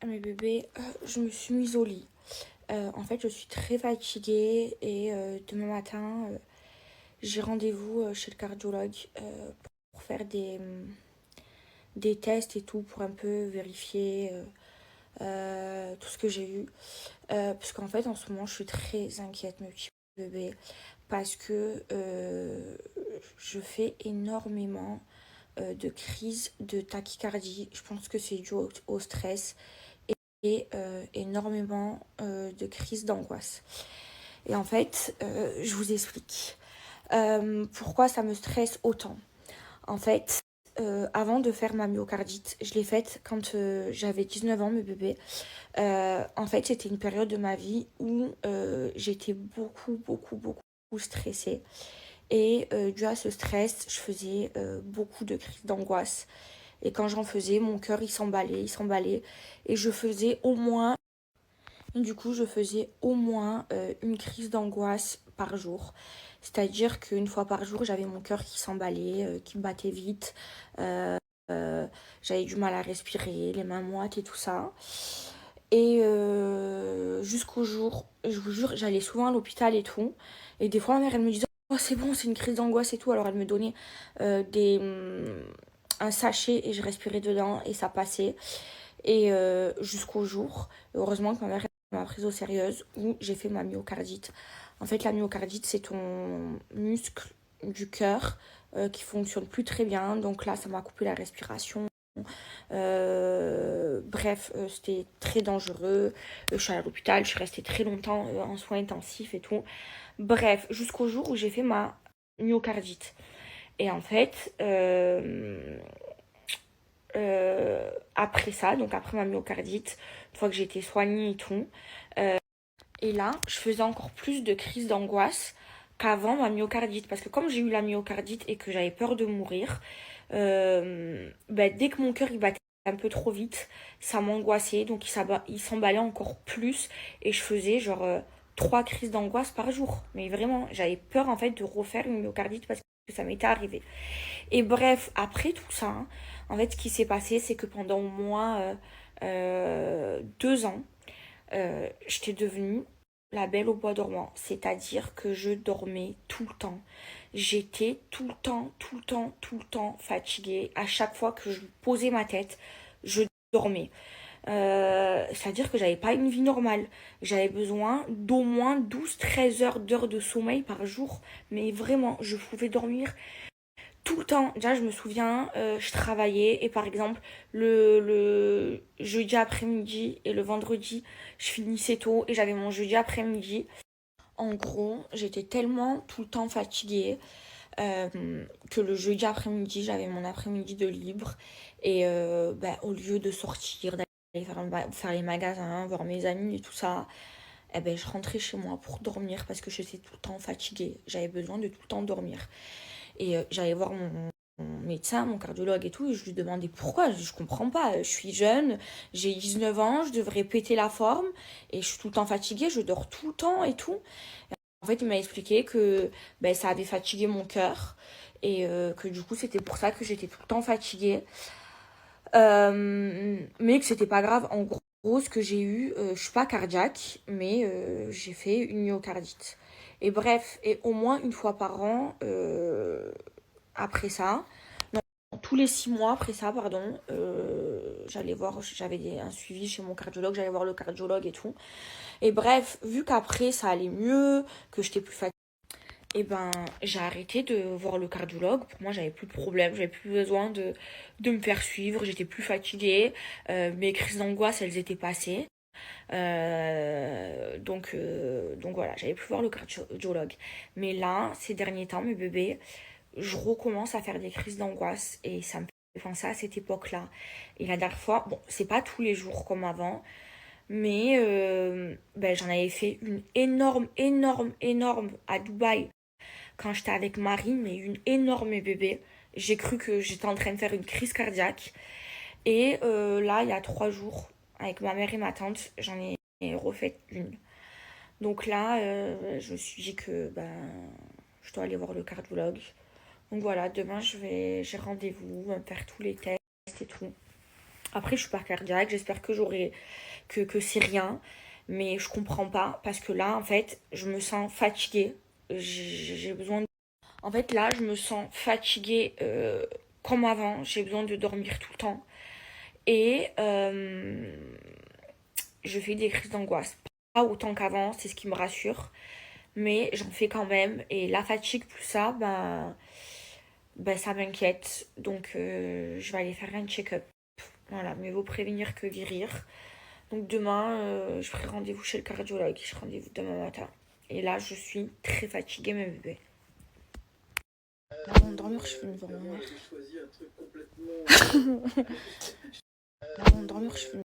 Mes bébés, je me suis mise au lit. En fait, je suis très fatiguée et demain matin, j'ai rendez-vous chez le cardiologue pour faire des tests et tout, pour un peu vérifier tout ce que j'ai eu. Parce qu'en fait, en ce moment, je suis très inquiète, mes petits bébés, parce que je fais énormément de crises de tachycardie. Je pense que c'est dû au stress et énormément de crises d'angoisse. Et en fait, je vous explique pourquoi ça me stresse autant. En fait, avant de faire ma myocardite, je l'ai faite quand j'avais 19 ans, mes bébés. En fait, c'était une période de ma vie où j'étais beaucoup stressée. Et dû à ce stress, je faisais beaucoup de crises d'angoisse. Et quand j'en faisais, mon cœur, il s'emballait, il s'emballait. Et je faisais au moins du coup, je faisais au moins une crise d'angoisse par jour. C'est-à-dire qu'une fois par jour, j'avais mon cœur qui s'emballait, qui battait vite. Euh, J'avais du mal à respirer, les mains moites et tout ça. Et jusqu'au jour, je vous jure, j'allais souvent à l'hôpital et tout. Et des fois, ma mère, elle me disait, oh, c'est bon, c'est une crise d'angoisse et tout. Alors, elle me donnait un sachet et je respirais dedans et ça passait. Et jusqu'au jour, heureusement que ma mère m'a prise au sérieux, où j'ai fait ma myocardite. En fait, la myocardite, c'est ton muscle du cœur qui fonctionne plus très bien. Donc là, ça m'a coupé la respiration. Bref, c'était très dangereux. Je suis allée à l'hôpital, je suis restée très longtemps en soins intensifs et tout. Bref, jusqu'au jour où j'ai fait ma myocardite. Et en fait, après ça, donc après ma myocardite, une fois que j'ai été soignée et tout, et là, je faisais encore plus de crises d'angoisse qu'avant ma myocardite. Parce que comme j'ai eu la myocardite et que j'avais peur de mourir, dès que mon cœur il battait un peu trop vite, ça m'angoissait, donc il s'emballait encore plus. Et je faisais genre 3 crises d'angoisse par jour. Mais vraiment, j'avais peur en fait de refaire une myocardite parce que ça m'était arrivé. Et bref, après tout ça, hein, en fait, ce qui s'est passé, c'est que pendant au moins 2 ans, j'étais devenue la belle au bois dormant. C'est-à-dire que je dormais tout le temps. J'étais tout le temps fatiguée. À chaque fois que je posais ma tête, je dormais. C'est-à-dire que j'avais pas une vie normale. J'avais besoin d'au moins 12 13 heures d'heures de sommeil par jour. Mais vraiment, je pouvais dormir tout le temps. Déjà, je me souviens, je travaillais et par exemple, le jeudi après-midi et le vendredi, je finissais tôt et j'avais mon jeudi après-midi. En gros, j'étais tellement tout le temps fatiguée que le jeudi après-midi, j'avais mon après-midi de libre. Et au lieu de sortir, d'aller faire les magasins, voir mes amis et tout ça, eh ben, je rentrais chez moi pour dormir parce que j'étais tout le temps fatiguée. J'avais besoin de tout le temps dormir. Et j'allais voir mon médecin, mon cardiologue et tout, et je lui demandais pourquoi. Je comprends pas. Je suis jeune, j'ai 19 ans, je devrais péter la forme, et je suis tout le temps fatiguée, je dors tout le temps et tout. En fait, il m'a expliqué que ça avait fatigué mon cœur, et que du coup, c'était pour ça que j'étais tout le temps fatiguée. Mais que c'était pas grave. En gros, ce que j'ai eu, je suis pas cardiaque, mais j'ai fait une myocardite. Et bref, et au moins une fois par an, après ça, non, tous les 6 mois après ça, pardon, j'allais voir, un suivi chez mon cardiologue, j'allais voir le cardiologue et tout. Et bref, vu qu'après ça allait mieux, que j'étais plus fatiguée, et ben j'ai arrêté de voir le cardiologue. Pour moi, j'avais plus de problème, j'avais plus besoin de me faire suivre, j'étais plus fatiguée, mes crises d'angoisse, elles étaient passées. Donc voilà, j'allais plus voir le cardiologue. Mais là, ces derniers temps, mes bébés, je recommence à faire des crises d'angoisse et ça me fait penser à cette époque-là. Et la dernière fois, bon, c'est pas tous les jours comme avant, mais j'en avais fait une énorme à Dubaï quand j'étais avec Marie, mais une énorme bébé. J'ai cru que j'étais en train de faire une crise cardiaque. Et là, il y a 3 jours, avec ma mère et ma tante, j'en ai refait une. Donc là, je me suis dit que je dois aller voir le cardiologue. Donc voilà, demain j'ai rendez-vous, me faire tous les tests et tout. Après, je suis pas cardiaque, j'espère que que c'est rien. Mais je comprends pas parce que là, en fait, je me sens fatiguée. J'ai besoin de... En fait, là, je me sens fatiguée comme avant. J'ai besoin de dormir tout le temps. Et je fais des crises d'angoisse. Pas autant qu'avant, c'est ce qui me rassure. Mais j'en fais quand même. Et la fatigue, plus ça, ben ça m'inquiète. Donc, je vais aller faire un check-up. Voilà, mieux vaut prévenir que guérir. Donc demain, je ferai rendez-vous chez le cardiologue. Je rendez-vous demain matin. Et là, je suis très fatiguée, mes bébés. Avant de dormir, je fais une voir ma mère. Avant de dormir, je fais une